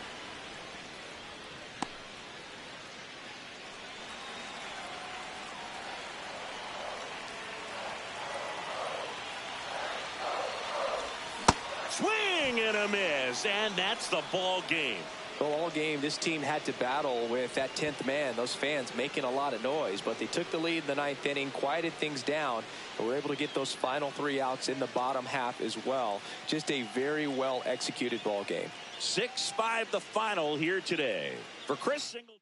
Swing and a miss, and that's the ball game. Well, all game, this team had to battle with that 10th man, those fans making a lot of noise, but they took the lead in the 9th inning, quieted things down, and were able to get those final 3 outs in the bottom half as well. Just a very well executed ball game. 6-5 the final here today. For Chris Singleton.